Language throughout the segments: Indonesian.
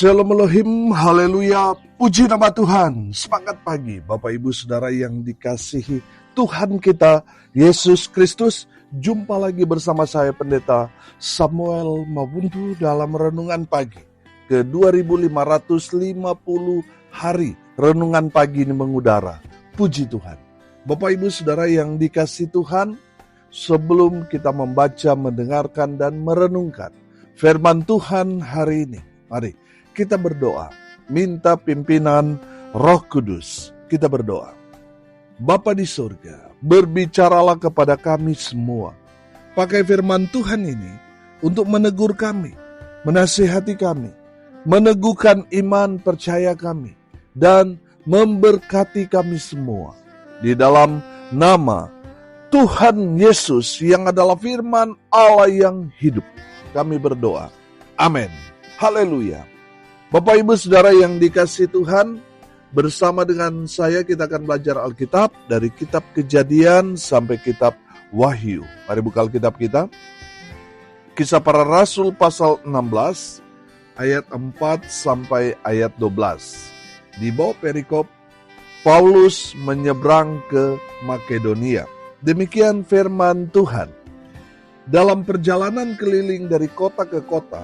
Shalom Elohim, haleluya, puji nama Tuhan. Semangat pagi Bapak Ibu Saudara yang dikasihi Tuhan kita Yesus Kristus. Jumpa lagi bersama saya Pendeta Samuel Mabuntu dalam Renungan Pagi ke 2550 hari Renungan Pagi ini mengudara. Puji Tuhan. Bapak Ibu Saudara yang dikasihi Tuhan, sebelum kita membaca, mendengarkan dan merenungkan firman Tuhan hari ini, mari kita berdoa, minta pimpinan Roh Kudus. Kita berdoa. Bapa di surga, berbicaralah kepada kami semua. Pakai firman Tuhan ini untuk menegur kami, menasihati kami, meneguhkan iman percaya kami, dan memberkati kami semua. Di dalam nama Tuhan Yesus yang adalah firman Allah yang hidup, kami berdoa. Amin. Haleluya. Bapak Ibu Saudara yang dikasihi Tuhan, bersama dengan saya kita akan belajar Alkitab dari kitab Kejadian sampai kitab Wahyu. Mari buka Alkitab kita. Kisah Para Rasul pasal 16 ayat 4 sampai ayat 12. Di bawah perikop, Paulus menyeberang ke Makedonia. Demikian firman Tuhan. Dalam perjalanan keliling dari kota ke kota,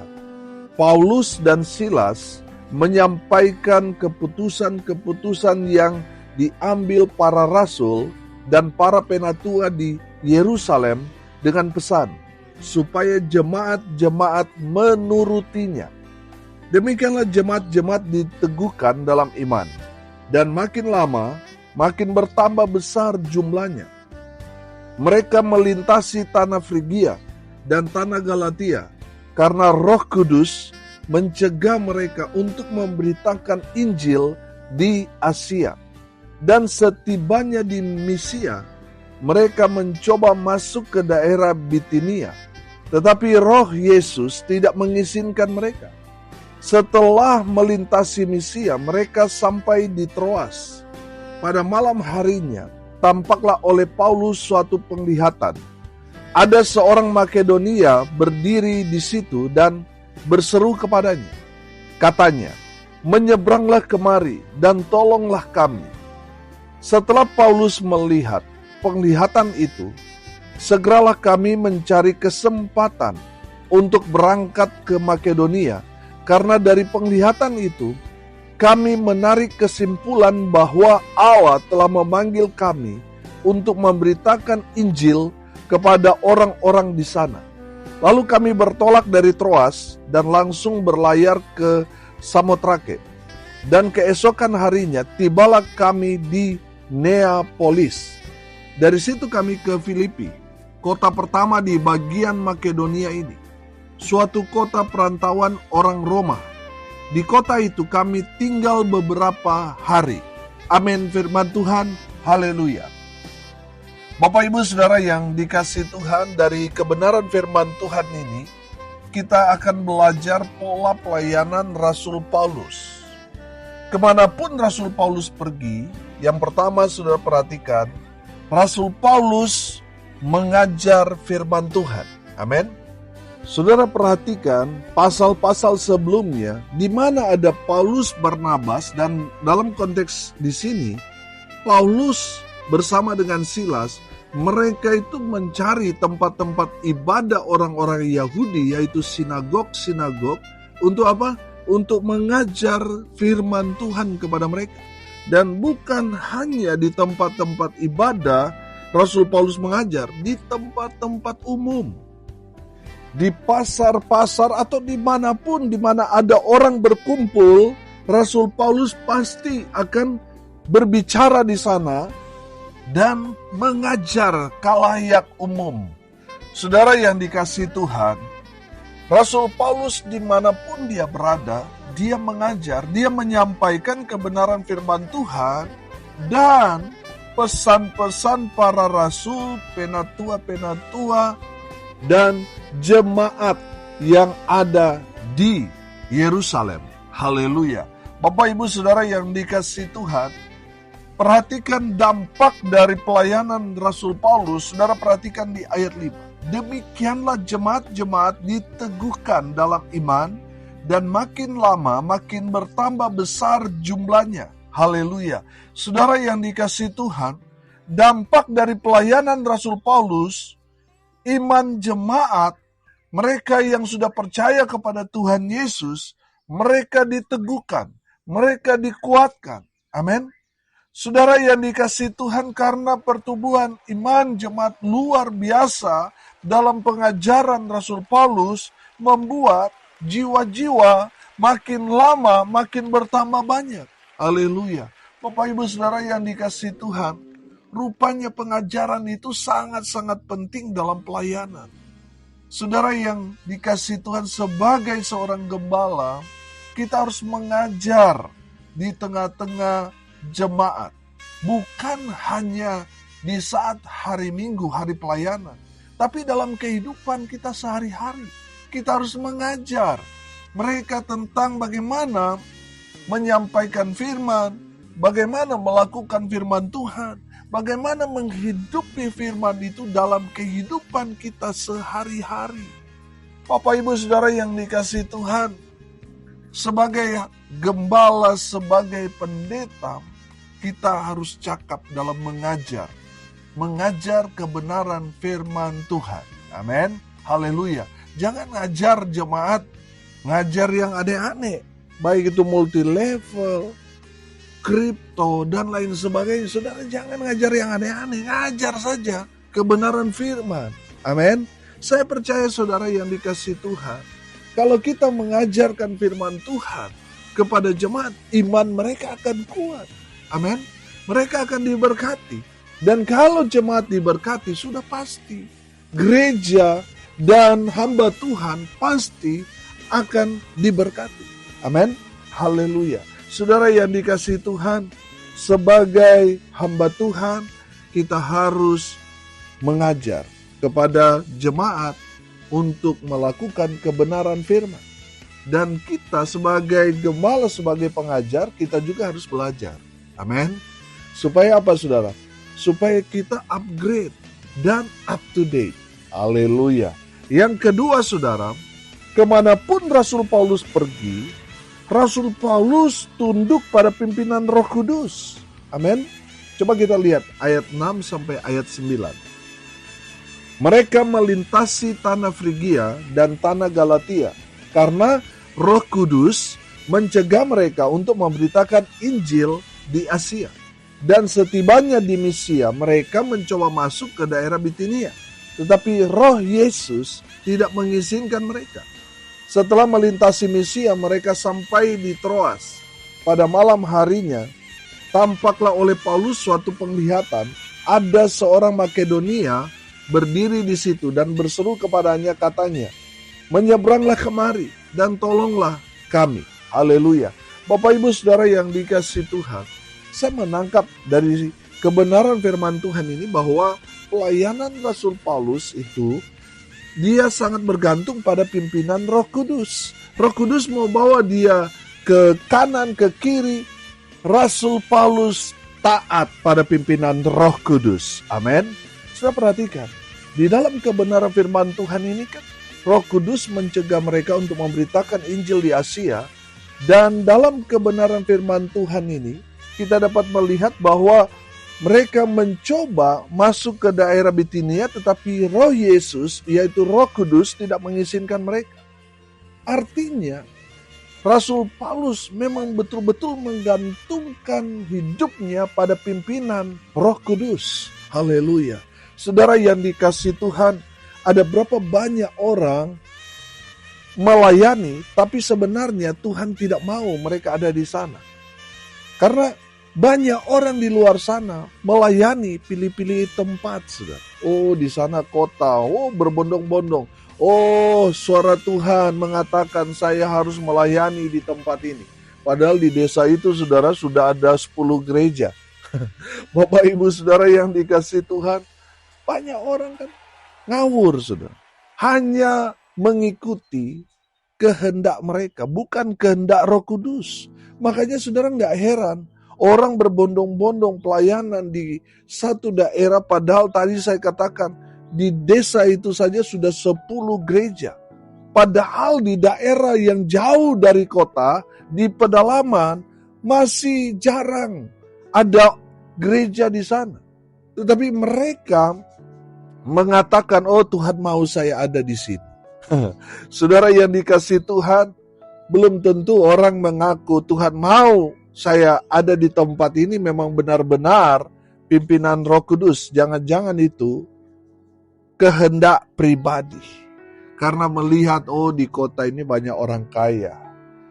Paulus dan Silas menyampaikan keputusan-keputusan yang diambil para rasul dan para penatua di Yerusalem dengan pesan supaya jemaat-jemaat menurutinya. Demikianlah jemaat-jemaat diteguhkan dalam iman, dan makin lama makin bertambah besar jumlahnya. Mereka melintasi tanah Frigia dan tanah Galatia, karena Roh Kudus mencegah mereka untuk memberitakan Injil di Asia. Dan setibanya di Misia, mereka mencoba masuk ke daerah Bitinia. Tetapi Roh Yesus tidak mengizinkan mereka. Setelah melintasi Misia, mereka sampai di Troas. Pada malam harinya, tampaklah oleh Paulus suatu penglihatan. Ada seorang Makedonia berdiri di situ dan berseru kepadanya. Katanya, menyeberanglah kemari dan tolonglah kami. Setelah Paulus melihat penglihatan itu, segeralah kami mencari kesempatan untuk berangkat ke Makedonia, karena dari penglihatan itu kami menarik kesimpulan bahwa Allah telah memanggil kami untuk memberitakan Injil kepada orang-orang di sana. Lalu kami bertolak dari Troas dan langsung berlayar ke Samotrake. Dan keesokan harinya tibalah kami di Neapolis. Dari situ kami ke Filipi, kota pertama di bagian Makedonia ini, suatu kota perantauan orang Roma. Di kota itu kami tinggal beberapa hari. Amin, firman Tuhan. Haleluya. Bapak Ibu Saudara yang dikasihi Tuhan, dari kebenaran firman Tuhan ini, kita akan belajar pola pelayanan Rasul Paulus. Kemanapun Rasul Paulus pergi, yang pertama saudara perhatikan, Rasul Paulus mengajar firman Tuhan. Amin. Saudara perhatikan pasal-pasal sebelumnya, di mana ada Paulus Barnabas, dan dalam konteks di sini, Paulus bersama dengan Silas, mereka itu mencari tempat-tempat ibadah orang-orang Yahudi, yaitu sinagog-sinagog, untuk apa? Untuk mengajar firman Tuhan kepada mereka. Dan bukan hanya di tempat-tempat ibadah, Rasul Paulus mengajar, di tempat-tempat umum, di pasar-pasar atau dimanapun di mana ada orang berkumpul, Rasul Paulus pasti akan berbicara di sana dan mengajar kalayak umum. Saudara yang dikasihi Tuhan, Rasul Paulus dimanapun dia berada, dia mengajar, dia menyampaikan kebenaran firman Tuhan dan pesan-pesan para rasul, penatua-penatua, dan jemaat yang ada di Yerusalem. Haleluya. Bapak Ibu Saudara yang dikasihi Tuhan, perhatikan dampak dari pelayanan Rasul Paulus. Saudara perhatikan di ayat 5. Demikianlah jemaat-jemaat diteguhkan dalam iman dan makin lama makin bertambah besar jumlahnya. Haleluya. Saudara yang dikasihi Tuhan, dampak dari pelayanan Rasul Paulus, iman jemaat, mereka yang sudah percaya kepada Tuhan Yesus, mereka diteguhkan, mereka dikuatkan. Amin. Saudara yang dikasihi Tuhan, karena pertumbuhan iman jemaat luar biasa dalam pengajaran Rasul Paulus, membuat jiwa-jiwa makin lama makin bertambah banyak. Haleluya. Bapak Ibu Saudara yang dikasihi Tuhan, rupanya pengajaran itu sangat-sangat penting dalam pelayanan. Saudara yang dikasihi Tuhan, sebagai seorang gembala, kita harus mengajar di tengah-tengah jemaat. Bukan hanya di saat hari Minggu, hari pelayanan. Tapi dalam kehidupan kita sehari-hari. Kita harus mengajar mereka tentang bagaimana menyampaikan firman, bagaimana melakukan firman Tuhan, bagaimana menghidupi firman itu dalam kehidupan kita sehari-hari. Bapak Ibu Saudara yang dikasihi Tuhan, sebagai gembala, sebagai pendeta, kita harus cakap dalam mengajar kebenaran firman Tuhan. Amin. Haleluya. Jangan ngajar jemaat, ngajar yang aneh-aneh. Baik itu multi level, kripto, dan lain sebagainya. Saudara jangan ngajar yang aneh-aneh. Ngajar saja kebenaran firman. Amin. Saya percaya saudara yang dikasihi Tuhan, kalau kita mengajarkan firman Tuhan kepada jemaat, iman mereka akan kuat. Amin. Mereka akan diberkati. Dan kalau jemaat diberkati, sudah pasti gereja dan hamba Tuhan pasti akan diberkati. Amin. Haleluya. Saudara yang dikasihi Tuhan, sebagai hamba Tuhan, kita harus mengajar kepada jemaat untuk melakukan kebenaran firman. Dan kita sebagai gembala, sebagai pengajar, kita juga harus belajar. Amin. Supaya apa saudara? Supaya kita upgrade dan up to date. Haleluya. Yang kedua saudara, kemanapun Rasul Paulus pergi, Rasul Paulus tunduk pada pimpinan Roh Kudus. Amin. Coba kita lihat ayat 6 sampai ayat 9. Mereka melintasi tanah Frigia dan tanah Galatia karena Roh Kudus mencegah mereka untuk memberitakan Injil di Asia. Dan setibanya di Misia, mereka mencoba masuk ke daerah Bitinia. Tetapi Roh Yesus tidak mengizinkan mereka. Setelah melintasi Misia, mereka sampai di Troas. Pada malam harinya, tampaklah oleh Paulus suatu penglihatan. Ada seorang Makedonia berdiri di situ dan berseru kepadanya, katanya, menyeberanglah kemari dan tolonglah kami. Haleluya. Bapak Ibu Saudara yang dikasihi Tuhan, saya menangkap dari kebenaran firman Tuhan ini bahwa pelayanan Rasul Paulus itu, dia sangat bergantung pada pimpinan Roh Kudus. Roh Kudus mau bawa dia ke kanan, ke kiri. Rasul Paulus taat pada pimpinan Roh Kudus. Amin. Sudah perhatikan, di dalam kebenaran firman Tuhan ini kan, Roh Kudus mencegah mereka untuk memberitakan Injil di Asia. Dan dalam kebenaran firman Tuhan ini, kita dapat melihat bahwa mereka mencoba masuk ke daerah Bitinia, tetapi Roh Yesus, yaitu Roh Kudus, tidak mengizinkan mereka. Artinya, Rasul Paulus memang betul-betul menggantungkan hidupnya pada pimpinan Roh Kudus. Haleluya. Saudara yang dikasihi Tuhan, ada berapa banyak orang melayani, tapi sebenarnya Tuhan tidak mau mereka ada di sana. Karena banyak orang di luar sana melayani, pilih-pilih tempat, saudara. Oh, di sana kota, oh berbondong-bondong. Oh, suara Tuhan mengatakan saya harus melayani di tempat ini. Padahal di desa itu, saudara, sudah ada 10 gereja. Bapak Ibu Saudara yang dikasihi Tuhan, banyak orang kan ngawur, saudara. Hanya mengikuti kehendak mereka, bukan kehendak Roh Kudus. Makanya saudara nggak heran, orang berbondong-bondong pelayanan di satu daerah, padahal tadi saya katakan, di desa itu saja sudah 10 gereja. Padahal di daerah yang jauh dari kota, di pedalaman, masih jarang ada gereja di sana. Tetapi mereka mengatakan, oh Tuhan mau saya ada di sini. Saudara yang dikasihi Tuhan, belum tentu orang mengaku Tuhan mau saya ada di tempat ini memang benar-benar pimpinan Roh Kudus. Jangan-jangan itu kehendak pribadi. Karena melihat, oh di kota ini banyak orang kaya.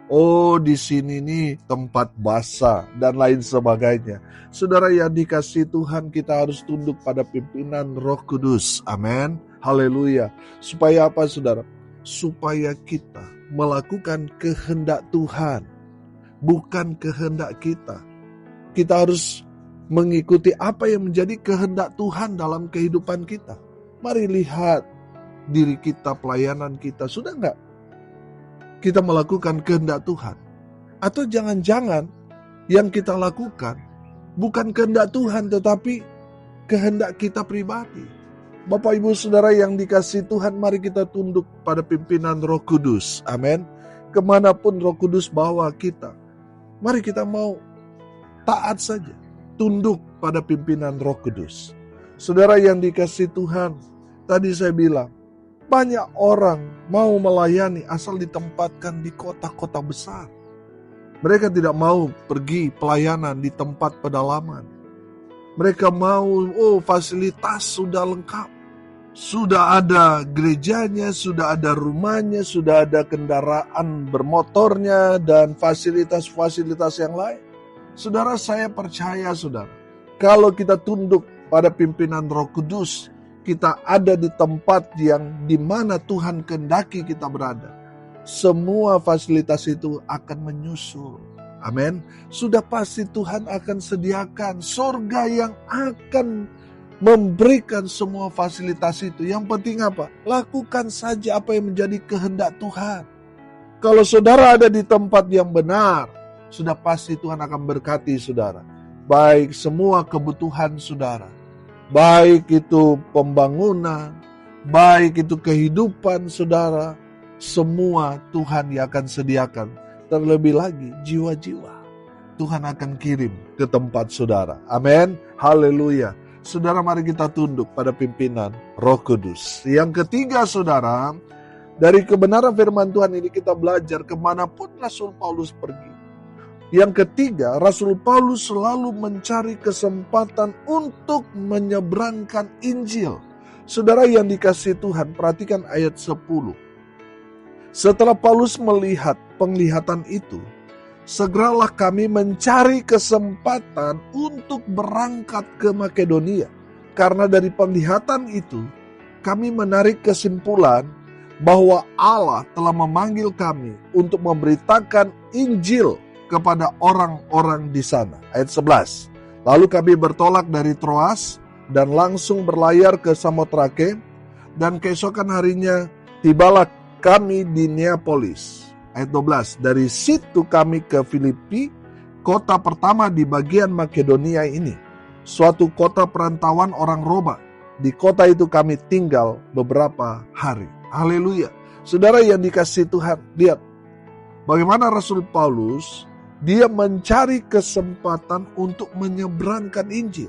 Oh di sini nih tempat basah dan lain sebagainya. Saudara yang dikasihi Tuhan, kita harus tunduk pada pimpinan Roh Kudus. Amin. Haleluya. Supaya apa saudara? Supaya kita melakukan kehendak Tuhan. Bukan kehendak kita. Kita harus mengikuti apa yang menjadi kehendak Tuhan dalam kehidupan kita. Mari lihat diri kita, pelayanan kita, sudah enggak kita melakukan kehendak Tuhan? Atau jangan-jangan yang kita lakukan bukan kehendak Tuhan, tetapi kehendak kita pribadi. Bapak Ibu Saudara yang dikasihi Tuhan, mari kita tunduk pada pimpinan Roh Kudus. Amin. Kemanapun Roh Kudus bawa kita, mari kita mau taat saja, tunduk pada pimpinan Roh Kudus. Saudara yang dikasihi Tuhan, tadi saya bilang, banyak orang mau melayani asal ditempatkan di kota-kota besar. Mereka tidak mau pergi pelayanan di tempat pedalaman. Mereka mau, fasilitas sudah lengkap. Sudah ada gerejanya, sudah ada rumahnya, sudah ada kendaraan bermotornya, dan fasilitas-fasilitas yang lain. Saudara, saya percaya saudara, kalau kita tunduk pada pimpinan Roh Kudus, kita ada di tempat yang dimana Tuhan kehendaki kita berada, semua fasilitas itu akan menyusul. Amin. Sudah pasti Tuhan akan sediakan surga yang akan memberikan semua fasilitas itu. Yang penting apa? Lakukan saja apa yang menjadi kehendak Tuhan. Kalau saudara ada di tempat yang benar, sudah pasti Tuhan akan berkati saudara. Baik semua kebutuhan saudara. Baik itu pembangunan, baik itu kehidupan saudara, semua Tuhan yang akan sediakan. Terlebih lagi jiwa-jiwa Tuhan akan kirim ke tempat saudara. Amin. Haleluya. Saudara, mari kita tunduk pada pimpinan Roh Kudus. Yang ketiga saudara, dari kebenaran firman Tuhan ini kita belajar kemanapun Rasul Paulus pergi. Yang ketiga, Rasul Paulus selalu mencari kesempatan untuk menyeberangkan Injil. Saudara yang dikasihi Tuhan, perhatikan ayat 10. Setelah Paulus melihat penglihatan itu, segeralah kami mencari kesempatan untuk berangkat ke Makedonia. Karena dari penglihatan itu, kami menarik kesimpulan bahwa Allah telah memanggil kami untuk memberitakan Injil kepada orang-orang di sana. Ayat 11. Lalu kami bertolak dari Troas dan langsung berlayar ke Samotrake, dan keesokan harinya tibalah kami di Neapolis. Ayat 12. Dari situ kami ke Filipi, kota pertama di bagian Makedonia ini, suatu kota perantauan orang Roma. Di kota itu kami tinggal beberapa hari. Haleluya. Saudara yang dikasihi Tuhan, lihat bagaimana Rasul Paulus dia mencari kesempatan untuk menyeberangkan Injil.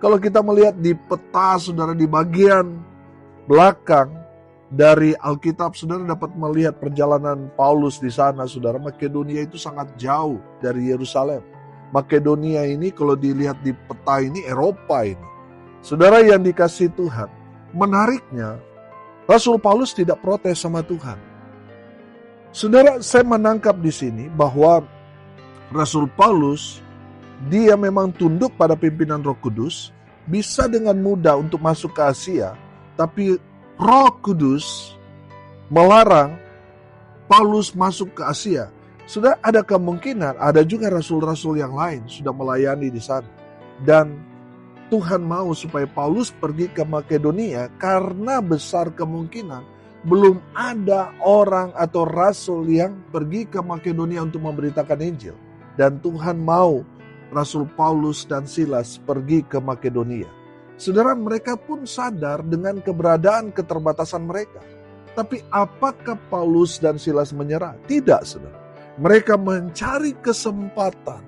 Kalau kita melihat di peta saudara di bagian belakang dari Alkitab, saudara dapat melihat perjalanan Paulus di sana. Saudara, Makedonia itu sangat jauh dari Yerusalem. Makedonia ini kalau dilihat di peta ini Eropa ini. Saudara yang dikasihi Tuhan, menariknya Rasul Paulus tidak protes sama Tuhan. Saudara, saya menangkap di sini bahwa Rasul Paulus, dia memang tunduk pada pimpinan Roh Kudus, bisa dengan mudah untuk masuk ke Asia, tapi Roh Kudus melarang Paulus masuk ke Asia. Sudah ada kemungkinan, ada juga rasul-rasul yang lain sudah melayani di sana. Dan Tuhan mau supaya Paulus pergi ke Makedonia karena besar kemungkinan belum ada orang atau rasul yang pergi ke Makedonia untuk memberitakan Injil. Dan Tuhan mau Rasul Paulus dan Silas pergi ke Makedonia. Saudara, mereka pun sadar dengan keberadaan keterbatasan mereka. Tapi apakah Paulus dan Silas menyerah? Tidak, saudara. Mereka mencari kesempatan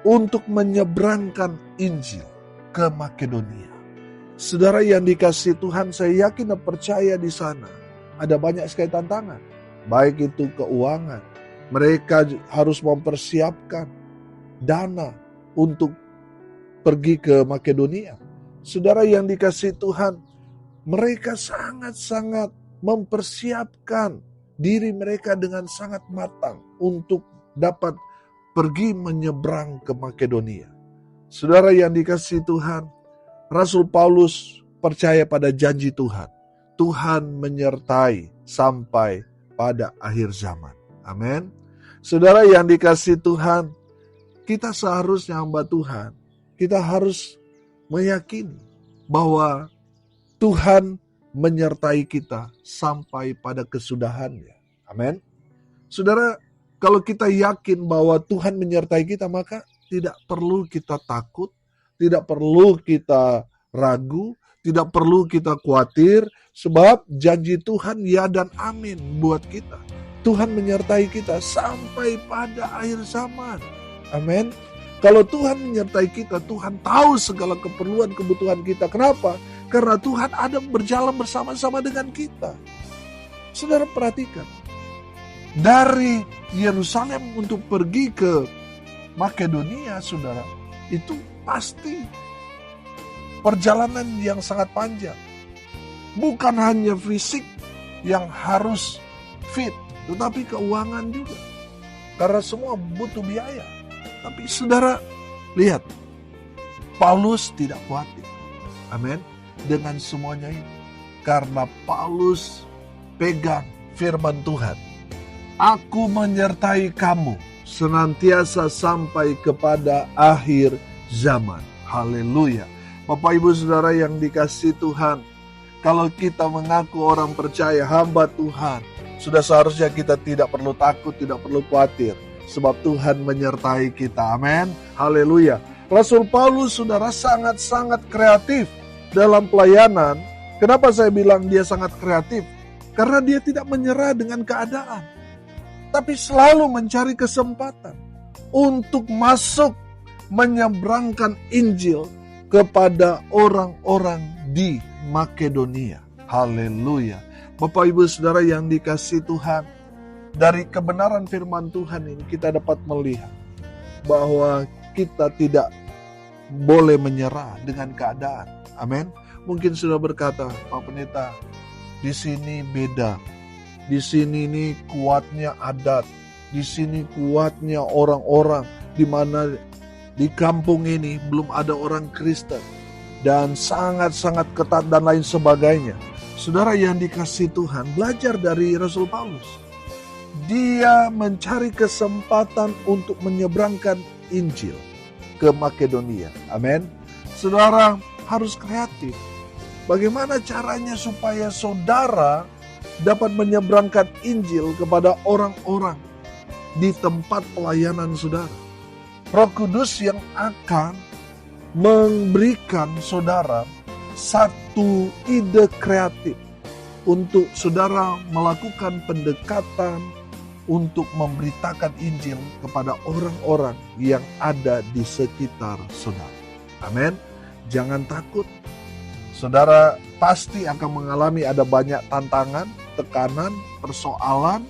untuk menyeberangkan Injil ke Makedonia. Saudara yang dikasihi Tuhan, saya yakin dan percaya di sana ada banyak sekali tantangan. Baik itu keuangan. Mereka harus mempersiapkan dana untuk pergi ke Makedonia. Saudara yang dikasihi Tuhan, mereka sangat-sangat mempersiapkan diri mereka dengan sangat matang untuk dapat pergi menyeberang ke Makedonia. Saudara yang dikasihi Tuhan, Rasul Paulus percaya pada janji Tuhan. Tuhan menyertai sampai pada akhir zaman. Amin. Saudara yang dikasihi Tuhan, kita seharusnya hamba Tuhan, kita harus meyakini bahwa Tuhan menyertai kita sampai pada kesudahannya. Amin. Saudara, kalau kita yakin bahwa Tuhan menyertai kita, maka tidak perlu kita takut, tidak perlu kita ragu, tidak perlu kita khawatir, sebab janji Tuhan ya dan amin buat kita. Tuhan menyertai kita sampai pada akhir zaman. Amin. Kalau Tuhan menyertai kita, Tuhan tahu segala keperluan kebutuhan kita. Kenapa? Karena Tuhan ada berjalan bersama-sama dengan kita. Saudara perhatikan. Dari Yerusalem untuk pergi ke Makedonia, saudara, itu pasti perjalanan yang sangat panjang. Bukan hanya fisik yang harus fit, tetapi keuangan juga. Karena semua butuh biaya. Tapi saudara, lihat, Paulus tidak khawatir. Amin. Dengan semuanya ini. Karena Paulus pegang firman Tuhan. Aku menyertai kamu senantiasa sampai kepada akhir zaman. Haleluya. Bapak Ibu Saudara yang dikasihi Tuhan, kalau kita mengaku orang percaya, hamba Tuhan, sudah seharusnya kita tidak perlu takut, tidak perlu khawatir. Sebab Tuhan menyertai kita. Amin. Haleluya. Rasul Paulus, saudara, sangat-sangat kreatif dalam pelayanan. Kenapa saya bilang dia sangat kreatif? Karena dia tidak menyerah dengan keadaan, tapi selalu mencari kesempatan untuk masuk menyeberangkan Injil kepada orang-orang di Makedonia. Haleluya. Bapak Ibu Saudara yang dikasihi Tuhan, dari kebenaran firman Tuhan ini kita dapat melihat bahwa kita tidak boleh menyerah dengan keadaan. Amin. Mungkin sudah berkata, Pak Pendeta, di sini beda. Di sini ini kuatnya adat. Di sini kuatnya orang-orang di mana di kampung ini belum ada orang Kristen dan sangat-sangat ketat dan lain sebagainya. Saudara yang dikasihi Tuhan, belajar dari Rasul Paulus. Dia mencari kesempatan untuk menyeberangkan Injil ke Makedonia. Amin. Saudara harus kreatif. Bagaimana caranya supaya saudara dapat menyeberangkan Injil kepada orang-orang di tempat pelayanan saudara? Roh Kudus yang akan memberikan saudara satu ide kreatif untuk saudara melakukan pendekatan untuk memberitakan Injil kepada orang-orang yang ada di sekitar saudara. Amin. Jangan takut. Saudara pasti akan mengalami ada banyak tantangan, tekanan, persoalan,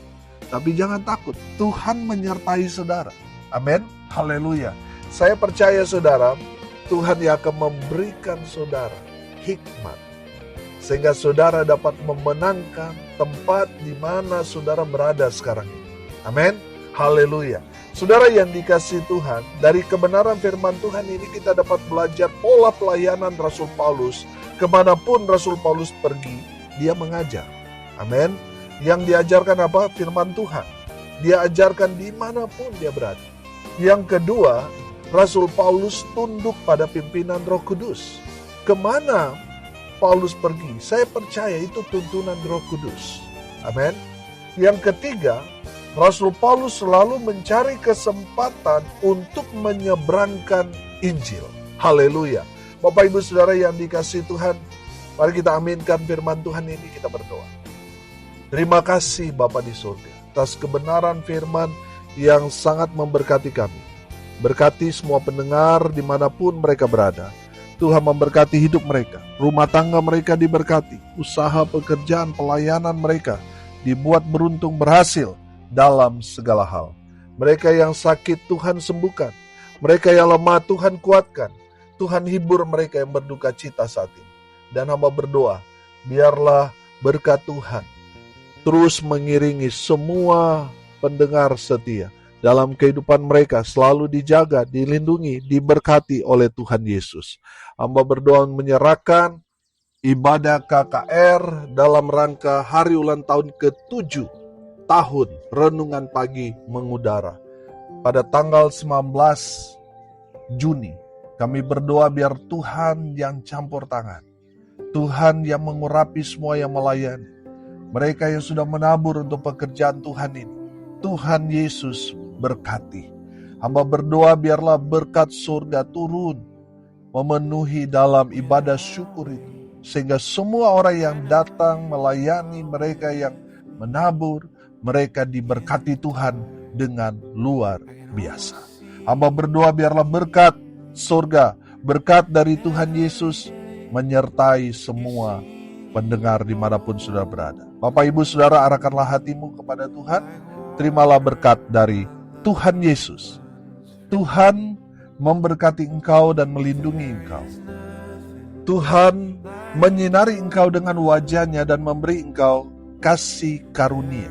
tapi jangan takut. Tuhan menyertai saudara. Amin. Haleluya. Saya percaya saudara, Tuhan yang akan memberikan saudara hikmat sehingga saudara dapat memenangkan tempat di mana saudara berada sekarang ini. Amin. Haleluya. Saudara yang dikasihi Tuhan, dari kebenaran firman Tuhan ini kita dapat belajar pola pelayanan Rasul Paulus. Kemanapun Rasul Paulus pergi, dia mengajar. Amin. Yang diajarkan apa? Firman Tuhan. Dia ajarkan dimanapun dia berada. Yang kedua, Rasul Paulus tunduk pada pimpinan Roh Kudus. Kemana Paulus pergi? Saya percaya itu tuntunan Roh Kudus. Amin. Yang ketiga, Rasul Paulus selalu mencari kesempatan untuk menyeberangkan Injil. Haleluya. Bapak Ibu Saudara yang dikasihi Tuhan, mari kita aminkan firman Tuhan ini, kita berdoa. Terima kasih Bapa di surga atas kebenaran firman yang sangat memberkati kami. Berkati semua pendengar dimanapun mereka berada. Tuhan memberkati hidup mereka, rumah tangga mereka diberkati, usaha, pekerjaan, pelayanan mereka dibuat beruntung berhasil dalam segala hal. Mereka yang sakit Tuhan sembuhkan, mereka yang lemah Tuhan kuatkan, Tuhan hibur mereka yang berduka cita saat ini. Dan hamba berdoa, biarlah berkat Tuhan terus mengiringi semua pendengar setia dalam kehidupan mereka, selalu dijaga, dilindungi, diberkati oleh Tuhan Yesus. Hamba berdoa menyerahkan ibadah KKR dalam rangka hari ulang tahun ke-7 tahun Renungan Pagi Mengudara. Pada tanggal 19 Juni, kami berdoa biar Tuhan yang campur tangan, Tuhan yang mengurapi semua yang melayani, mereka yang sudah menabur untuk pekerjaan Tuhan ini, Tuhan Yesus berkati. Hamba berdoa biarlah berkat surga turun memenuhi dalam ibadah syukur itu, sehingga semua orang yang datang melayani, mereka yang menabur, mereka diberkati Tuhan dengan luar biasa. Hamba berdoa biarlah berkat surga, berkat dari Tuhan Yesus menyertai semua pendengar dimanapun sudah berada. Bapak Ibu Saudara, arahkanlah hatimu kepada Tuhan. Terimalah berkat dari Tuhan Yesus. Tuhan memberkati engkau dan melindungi engkau. Tuhan menyinari engkau dengan wajah-Nya dan memberi engkau kasih karunia.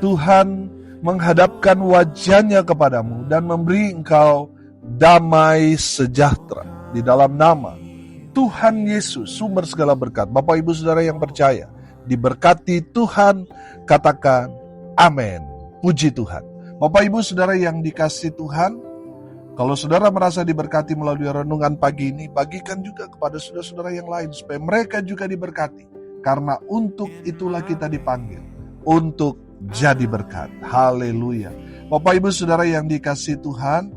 Tuhan menghadapkan wajah-Nya kepadamu dan memberi engkau damai sejahtera. Di dalam nama Tuhan Yesus, sumber segala berkat. Bapak Ibu Saudara yang percaya, diberkati Tuhan, katakan amin. Puji Tuhan. Bapak Ibu Saudara yang dikasihi Tuhan, kalau saudara merasa diberkati melalui renungan pagi ini, bagikan juga kepada saudara-saudara yang lain supaya mereka juga diberkati. Karena untuk itulah kita dipanggil, untuk jadi berkat. Haleluya. Bapak Ibu Saudara yang dikasihi Tuhan,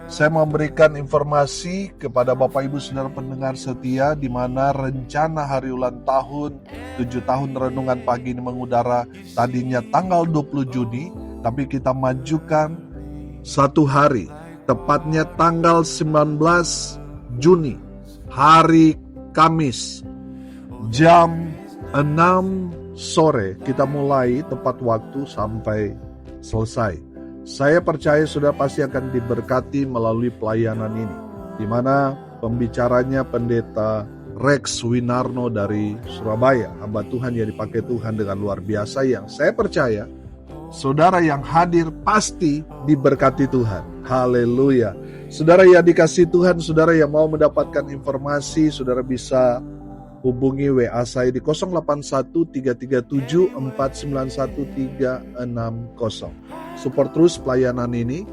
saya memberikan informasi kepada Bapak Ibu Saudara pendengar setia di mana rencana hari ulang tahun 7 tahun Renungan Pagi ini mengudara tadinya tanggal 20 Juni, tapi kita majukan satu hari, tepatnya tanggal 19 Juni, hari Kamis, jam 6 sore kita mulai tepat waktu sampai selesai. Saya percaya sudah pasti akan diberkati melalui pelayanan ini, di mana pembicaranya Pendeta Rex Winarno dari Surabaya, hamba Tuhan yang dipakai Tuhan dengan luar biasa, yang saya percaya saudara yang hadir pasti diberkati Tuhan. Haleluya. Saudara yang dikasihi Tuhan, saudara yang mau mendapatkan informasi, saudara bisa hubungi WA saya di 081337491360. Support terus pelayanan ini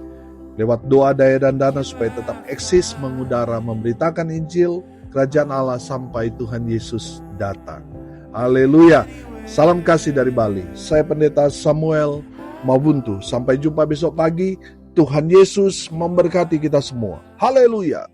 lewat doa, daya, dan dana supaya tetap eksis mengudara, memberitakan Injil Kerajaan Allah sampai Tuhan Yesus datang. Haleluya. Salam kasih dari Bali. Saya Pendeta Samuel Mabuntu. Sampai jumpa besok pagi. Tuhan Yesus memberkati kita semua. Haleluya.